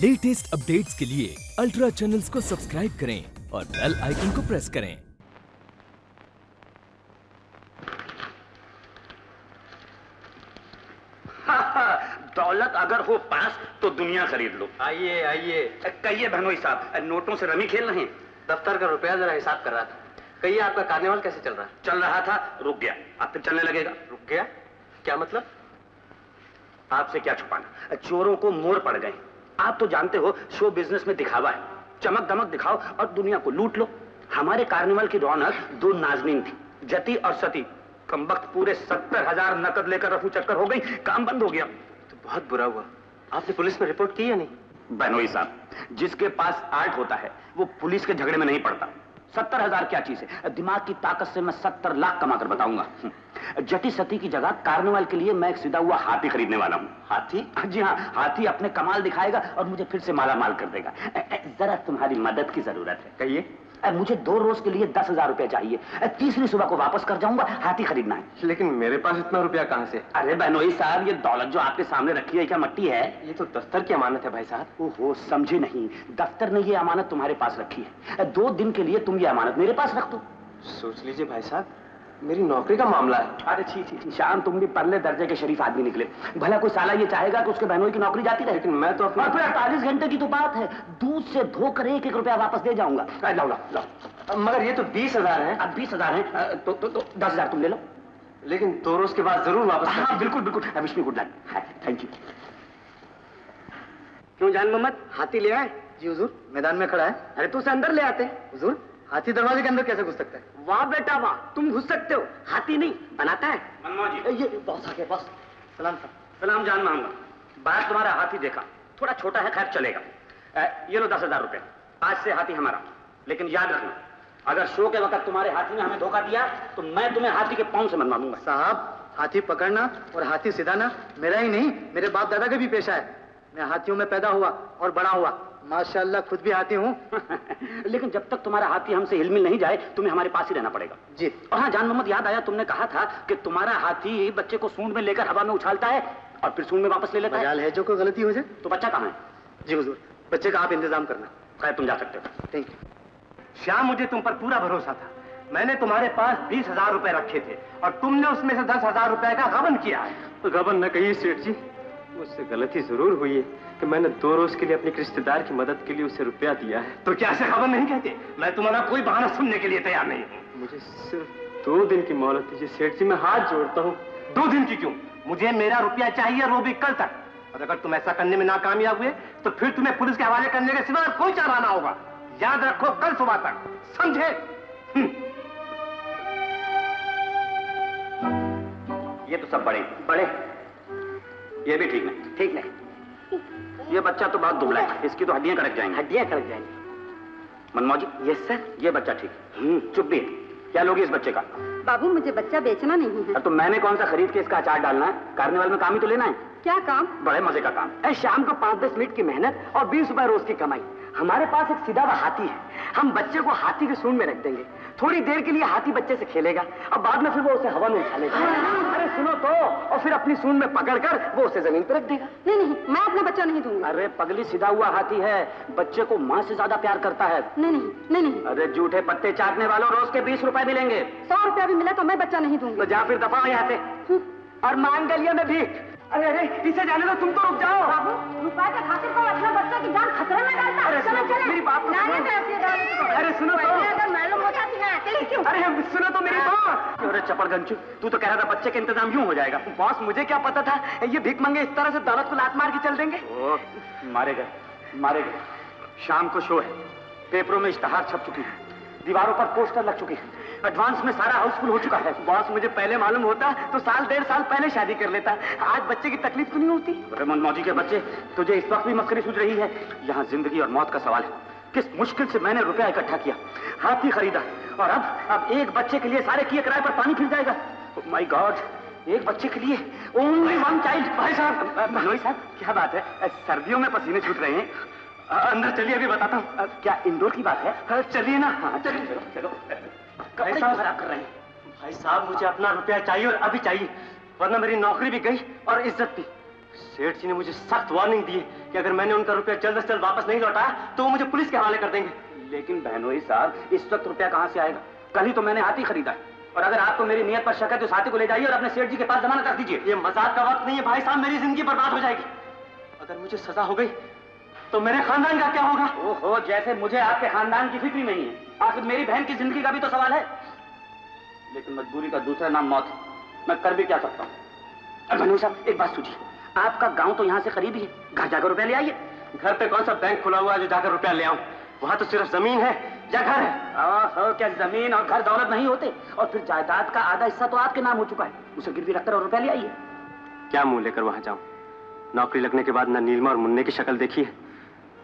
Latest updates के लिए ultra channels को सब्सक्राइब करें और बेल आइकन को प्रेस करें। दौलत अगर हो पास तो दुनिया खरीद लो। आइए आइए। कहिए बहनोई साहब, नोटों से रमी खेल रहे हैं? दफ्तर का रुपया जरा हिसाब कर रहा था। कहिए आपका कार्निवल कैसे चल रहा है? चल रहा था, रुक गया, अब फिर चलने लगेगा। रुक गया? क्या मतलब? आपसे क्या छुपाना, चोरों को मोर पड़ गए। आप तो जानते हो शो बिजनेस में दिखावा है, चमक दमक दिखाओ और दुनिया को लूट लो। हमारे कार्निवल की रौनक दो नाजनीन थी, जती और सती। कमबख्त पूरे 70,000 नकद लेकर रफू चक्कर हो गई, काम बंद हो गया। तो बहुत बुरा हुआ। आपने पुलिस में रिपोर्ट की या नहीं? बहनोई साहब, जिसके पास आर्ट होता है वो पुलिस के झगड़े में नहीं पड़ता। 70,000 क्या चीज है, दिमाग की ताकत से मैं 70 लाख कमा कर बताऊंगा। जटी सती की जगह कार्निवल के लिए मैं एक सीधा हुआ हाथी खरीदने वाला हूँ। हाथी? जी हाँ, हाथी अपने कमाल दिखाएगा और मुझे फिर से माला माल कर देगा। जरा तुम्हारी मदद की जरूरत है। कहिए। मुझे 2 रोज के लिए 10,000 रुपए चाहिए। तीसरी सुबह को वापस कर जाऊंगा, हाथी खरीदना है। लेकिन मेरे पास इतना रुपया कहाँ से? अरे बहनोई साहब, ये दौलत जो आपके सामने रखी है क्या मट्टी है? ये तो दफ्तर की अमानत है भाई साहब। ओहो, समझे नहीं, दफ्तर ने ये अमानत तुम्हारे पास रखी है। 2 दिन के लिए तुम ये अमानत मेरे पास रख दो। सोच लीजिए भाई साहब, मेरी नौकरी का मामला है। अरे छी, शाम तुम भी परले दर्जे के शरीफ आदमी निकले। भला कोई साला ये चाहेगा कि उसके बहनोई की नौकरी जाती रहे? लेकिन मैं तो अपनी... और फिर 48 घंटे की तो बात है, दूध से धोकर 1-1 रुपया वापस दे जाऊंगा। लाओ। मगर ये तो 20,000 है। अब 20,000 है तो 10,000 तुम ले लो। लेकिन 2 रोज के बाद जरूर वापस। हाँ बिल्कुल, wish me good luck. Thank you. क्यों जान मोहम्मद, हाथी ले आए? जी हुजूर, मैदान में खड़ा है। अरे तो उसे अंदर ले आते। हुजूर, हाथी दरवाजे के अंदर कैसे घुस सकता है? वाह बेटा वाह, तुम घुस सकते हो, हाथी नहीं बनाता है। ये बॉस आ गया, बॉस। सलाम साहब। सलाम जान मांगा। बाहर तुम्हारा हाथी देखा, थोड़ा छोटा है, खैर चलेगा। ये लो 10,000 रुपए, आज से हाथी हमारा। लेकिन याद रखना, अगर शो के वक्त तुम्हारे हाथी ने हमें धोखा दिया तो मैं तुम्हें हाथी के पांव से मनवा दूंगा। साहब, हाथी पकड़ना और हाथी सिधाना मेरा ही नहीं, मेरे बाप दादा का भी पेशा है। मैं हाथियों में पैदा हुआ और बड़ा हुआ, माशाल्लाह खुद भी हाथी हूँ। लेकिन जब तक तुम्हारा हाथी हमसे हिलमिल नहीं जाए तुम्हें हमारे पास ही रहना पड़ेगा। जी। और हाँ जान मोहम्मद, याद आया, तुमने कहा था कि तुम्हारा हाथी बच्चे को सूंड में लेकर हवा में उछालता है और फिर सूंड में वापस ले लेता है। मजाल है जो कोई गलती हो जाए। तो बच्चा कहाँ है? जी हुजूर, बच्चे का आप इंतजाम करना। खैर तुम जा सकते हो। Thank you. श्याम, मुझे तुम पर पूरा भरोसा था। मैंने तुम्हारे पास 20,000 रुपए रखे थे और तुमने उसमें से 10,000 रुपए का गबन किया है। गबन न कहिए सेठ जी, मुझसे गलती जरूर हुई है कि मैंने 2 रोज के लिए अपने रिश्तेदार की मदद के लिए उसे रुपया दिया है। तो क्या ऐसे गबन नहीं कहते? मैं तुम्हारा कोई बहाना सुनने के लिए तैयार नहीं हूँ। मुझे सिर्फ 2 दिन की मोहलत दीजिए सेठ जी, मैं हाथ जोड़ता हूँ। 2 दिन की क्यों? मुझे मेरा रुपया चाहिए, वो भी कल तक। और अगर तुम ऐसा करने में नाकामयाब हुए तो फिर तुम्हें पुलिस के हवाले करने के सिवा कोई चारा ना होगा। याद रखो, कल सुबह तक, समझे? ये तो सब बड़े, ये भी ठीक नहीं। ये बच्चा तो बहुत दुबला है, इसकी तो हड्डियां कड़क जाएंगी। हड्डियां कड़क जाएंगी। मनमोजी। Yes sir. ये बच्चा ठीक है। चुप भी। क्या लोगे इस बच्चे का? बाबू, मुझे बच्चा बेचना नहीं है। तो मैंने कौन सा खरीद के इसका अचार डालना है? कार्निवल में काम ही तो लेना है। क्या काम? बड़े मजे का काम। शाम को 5-10 मिनट की मेहनत और 20 रुपए रोज की कमाई। हमारे पास एक सीधा हुआ हाथी है, हम बच्चे को हाथी के सूंड में रख देंगे। थोड़ी देर के लिए हाथी बच्चे से खेलेगा और बाद में फिर वो उसे हवा में उछालेगा। अरे सुनो तो, और फिर अपनी सूंड में पकड़कर वो उसे जमीन पर रख देगा। नहीं, मैं अपना बच्चा नहीं दूंगा। अरे पगली, सीधा हुआ हाथी है, बच्चे को माँ से ज्यादा प्यार करता है। नहीं। अरे झूठे पत्ते चाटने वालों, रोज के 20 रुपए मिलेंगे। 100 रुपया भी मिला तो मैं बच्चा नहीं दूंगा। तो जा फिर दफा यहाँ से और मांग गलियों में भीख। अरे इसे जाने दो, तुम तो रुक जाओ। बाबू, रुपए के खातिर को अपना बच्चे की जान खतरे में डालता है। चलो मेरी बात तो सुनो। अरे सुनो तो। अगर मालूम हो जाती है अकेले क्यों? अरे सुनो तो मेरी बात। अरे चपड़गंचू, तू तो कह रहा था बच्चे का इंतजाम यूं हो जाएगा। बॉस, मुझे क्या पता था ये भीख मंगे इस तरह से दौलत को लात मार के चल देंगे। मारे गए। शाम को शो है, पेपरों में इश्तहार छप चुकी है, दीवारों पर पोस्टर लग चुके हैं, एडवांस में सारा हाउसफुल हो चुका है। बॉस, मुझे पहले मालूम होता तो 1-1.5 साल पहले शादी कर लेता। आज बच्चे की तकलीफ तो नहीं होती। अरे मनमौजी के बच्चे, तुझे इस वक्त भी मस्करी सूझ रही है? यहाँ जिंदगी और मौत का सवाल है। किस मुश्किल से मैंने रुपया इकट्ठा किया, हाथी खरीदा, और अब एक बच्चे के लिए सारे किए किराए पर पानी फिर जाएगा। माय गॉड, एक बच्चे के लिए ओनली 1 चाइल्ड। भाई साहब, क्या बात है? सर्दियों में पसीने छूट रहे हैं। अंदर चलिए, अभी बताता हूँ। क्या इंडोर की बात है? चलिए ना। हाँ चलो। भाई साहब खराब कर रहे हैं। भाई साहब, मुझे अपना रुपया चाहिए और अभी चाहिए, वरना मेरी नौकरी भी गई और इज्जत भी। सेठ जी ने मुझे सख्त वार्निंग दी है कि अगर मैंने उनका रुपया जल्द से जल्द वापस नहीं लौटाया तो वो मुझे पुलिस के हवाले कर देंगे। लेकिन बहनोई साहब, इस वक्त रुपया कहाँ से आएगा? कल ही तो मैंने हाथी खरीदा है, और अगर आपको मेरी नियत पर शक है तो उस हाथी को ले जाइए और अपने सेठ जी के पास जमानत रख दीजिए। ये मजाक का वक्त नहीं है भाई साहब, मेरी जिंदगी बर्बाद हो जाएगी। अगर मुझे सजा हो गई तो मेरे खानदान का क्या होगा? ओहो, जैसे मुझे आपके खानदान की फिक्र नहीं है। आखिर मेरी बहन की जिंदगी का भी तो सवाल है। लेकिन मजबूरी का दूसरा नाम मौत है, मैं कर भी क्या सकता हूँ। बहनोई साहब, एक बात सोचिए, आपका गांव तो यहाँ से करीब ही है, घर जाकर रुपया ले आइए। घर पे कौन सा बैंक खुला हुआ है जो जाकर रुपया ले आऊं? वहां तो सिर्फ जमीन है या घर है। ओहो, क्या जमीन और घर दौलत नहीं होते? और फिर जायदाद का आधा हिस्सा तो आपके नाम हो चुका है, उसे गिरवी रखकर और रुपया ले आइए। क्या मुंह लेकर वहां जाऊं? नौकरी लगने के बाद न नीलमा और मुन्ने की शक्ल देखी है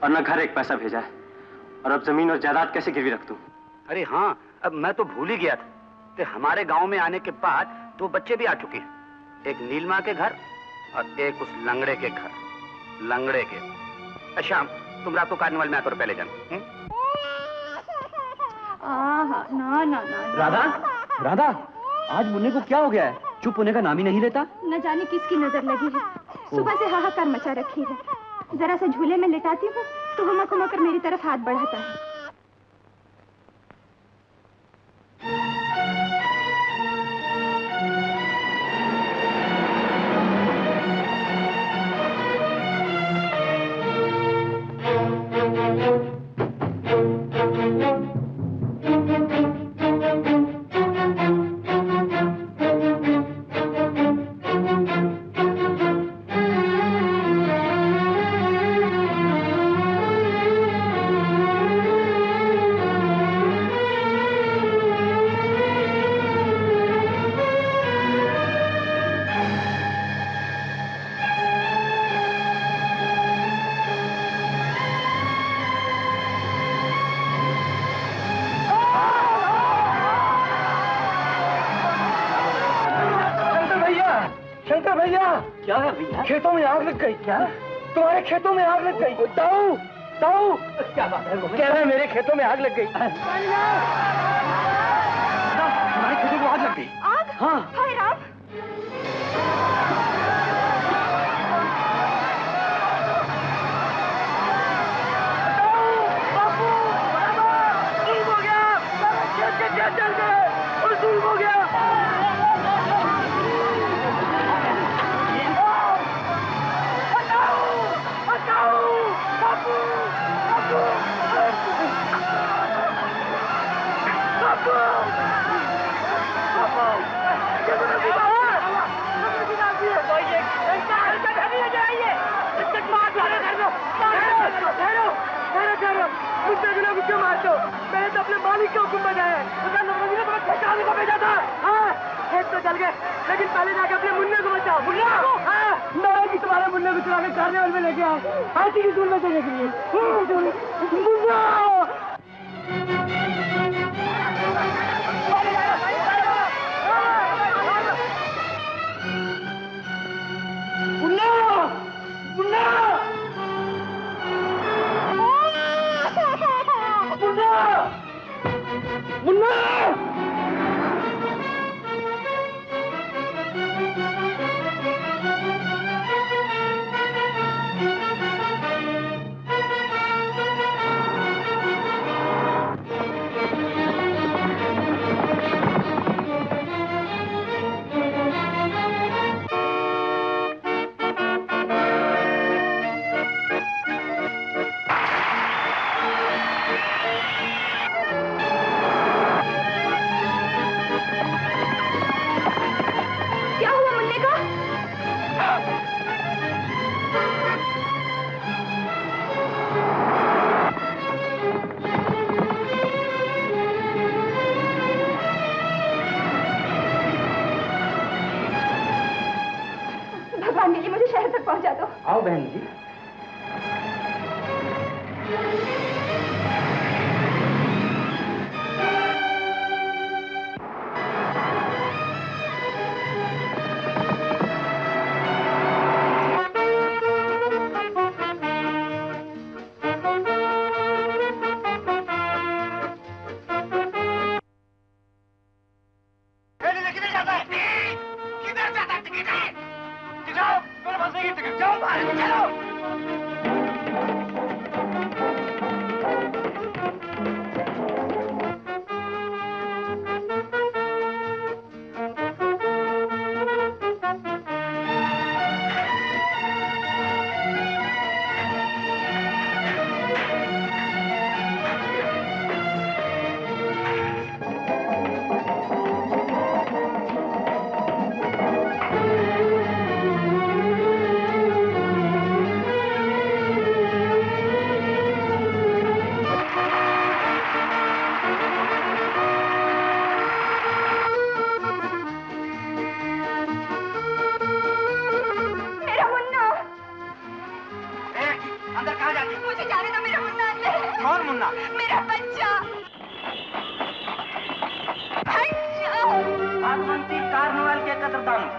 और न घर एक पैसा भेजा है, और अब जमीन और जायदाद कैसे गिरवी रख दूं? अरे हाँ, अब मैं तो भूल ही गया था कि हमारे गांव में आने के बाद 2 बच्चे भी आ चुके हैं, एक नीलमा के घर और एक उस लंगड़े के घर। लंगड़े के। शाम, तुम रात को कार्निवल में आकर रुपया ले जाना। ना ना ना। राधा, राधा, आज मुन्ने को क्या हो गया है? चुप होने का नाम ही नहीं लेता। न जाने किसकी नजर लगी है, सुबह से हाहाकार मचा रखी है। जरा सा झूले में लेटाती हूँ तो हुमक हुमक कर मेरी तरफ हाथ बढ़ाता है। क्या है भैया? खेतों में आग लग गई। क्या? तुम्हारे खेतों में आग लग गई? ताऊ, ताऊ, क्या बात है? कह रहे मेरे खेतों में आग लग गई। हमारे खेतों में आग लग गई। आग? हाँ। हाय राम। मुझे मार दो, मैंने तो अपने मालिक का हुक्म बजाया है। ठेकाने को भेजा था। हाँ, खेत तो जल गए, लेकिन पहले जाके अपने मुन्ने को बचाओ। मुन्ना? हाँ, मैं कि तुम्हारे मुन्ने को चुरा के कार्निवल में लेके आओ, हाथी की सूंड में देने के लिए। मुन्ना! मुन्ना! मुन्ना! मुन्ना! पहुंचा दो। आओ बहन जी। जाओ, अंदर कहाँ जाती है? मुझे जाने दो, मेरा मुन्ना अंदर है। कौन मुन्ना? मेरा बच्चा। भागवंती कार्निवल के कदरदानों,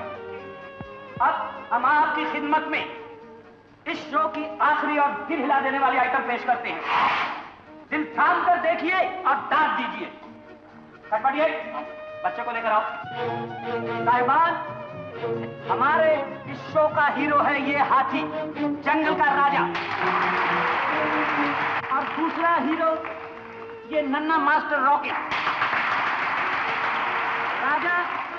अब हम आपकी खिदमत में इस शो की आखिरी और दिल हिला देने वाली आइटम पेश करते हैं। दिल थाम कर देखिए और दाद दीजिए। खटपटिए, बच्चे को लेकर आओ। साहिबान, हमारे इस शो का हीरो है ये हाथी, जंगल का राजा। और दूसरा हीरो ये नन्हा मास्टर रॉकेट। राजा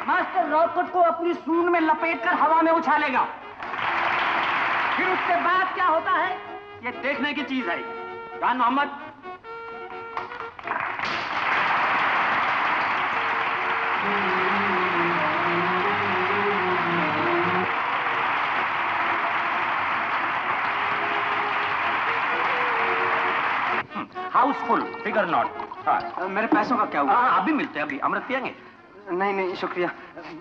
मास्टर रॉकेट को अपनी सूंड में लपेटकर हवा में उछालेगा। फिर उसके बाद क्या होता है ये देखने की चीज है। जान मोहम्मद, हाउसफुल फिगर नॉट। हाँ, मेरे पैसों का क्या हुआ? हाँ, अभी मिलते हैं, अभी अमृत पियेंगे। नहीं नहीं शुक्रिया,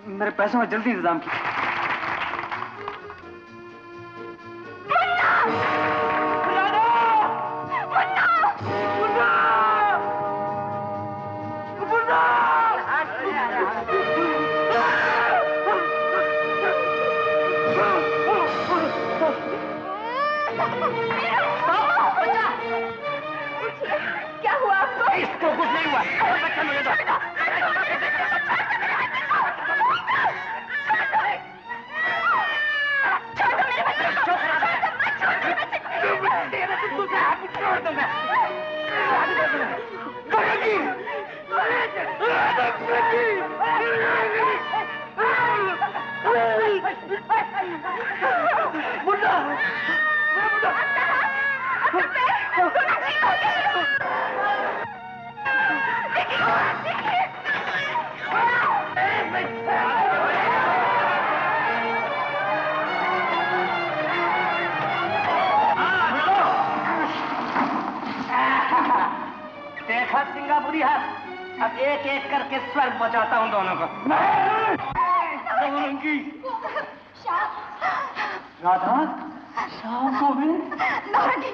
मेरे पैसों का जल्दी इंतजाम कीजिए। क्या हुआ आपको? इसको कुछ नहीं हुआ। बच्चा मुझे दो। देखा सिंगापुरी हाथ, अब एक एक करके स्वर्ग बचाता हूँ दोनों को। राधा, शाम को भी? नौरंगी,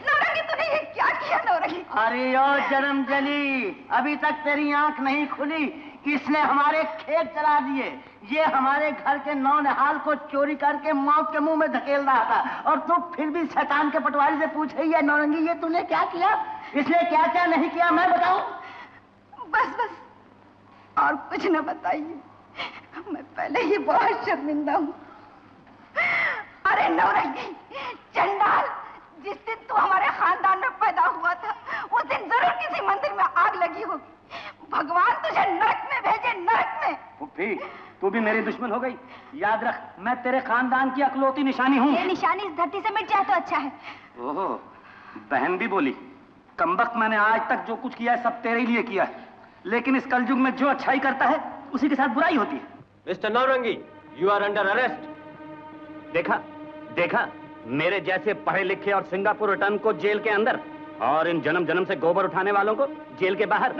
नौरंगी तूने ये क्या किया नौरंगी? अरे ओ जन्म जली, अभी तक तेरी आंख नहीं खुली। इसने हमारे खेत जला दिए। ये हमारे घर के नौनिहाल को चोरी करके मौत के मुंह में धकेल रहा था, और तू फिर भी शैतान के पटवारी से पूछ रही है नौरंगी ये तूने क्या किया? इसने क्या क्या नहीं किया मैं बताऊं? बस बस, और कुछ न बताइए, मैं पहले ही बहुत शर्मिंदा हूँ। अरे नौरंगी, चंडाल, जिस दिन तू हमारे खानदान में पैदा हुआ था उस दिन जरूर किसी मंदिर में आग लगी होगी। भगवान तुझे नरक में भेजे, नरक में। पुप्पी, तू भी मेरी दुश्मन हो गई। याद रख, मैं तेरे खानदान की अकलौती निशानी हूँ। ये निशानी इस धरती से मिट जाए तो अच्छा है। ओहो, बहन भी बोली। कमबख्त, मैंने आज तक जो कुछ किया है सब तेरे लिए किया है, लेकिन इस कलयुग में जो अच्छाई करता है उसी के साथ बुराई होती है। Mister Naurangi, you are under arrest. देखा देखा, मेरे जैसे पढ़े लिखे और सिंगापुर रिटर्न को जेल के अंदर, और इन जन्म जन्म से गोबर उठाने वालों को जेल के बाहर।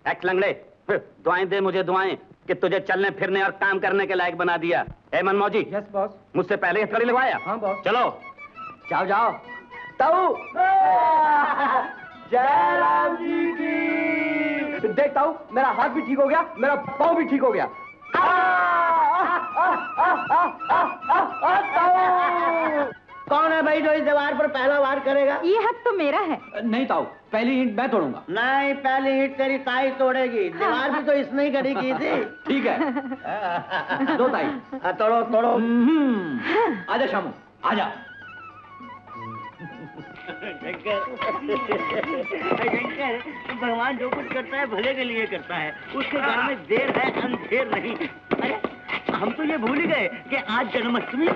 एक्ट लंगड़े, दुआएं दे मुझे दुआएं कि तुझे चलने फिरने और काम करने के लायक बना दिया। ए मनमौजी, यस बॉस। मुझसे पहले हथकड़ी लगवाया। हाँ बॉस। चलो जाओ जाओ। ताऊ, जय राम जी की। देखता हूँ, मेरा हाथ भी ठीक हो गया, मेरा पाँव भी ठीक हो गया। कौन है भाई जो इस दीवार पर पहला वार करेगा? ये हक तो मेरा है। नहीं ताऊ, पहली ईंट मैं तोड़ूंगा। नहीं, पहली ईंट तेरी ताई तोड़ेगी। दीवार भी तो इसने ही खड़ी की थी। ठीक है, दो ताई। तोड़ो तोड़ो। आजा शामू, आजा। भगवान जो कुछ करता है भले के लिए करता है। उसके घर में देर है अंधेर नहीं। अरे हम तो ये भूल ही गए कि आज जन्माष्टमी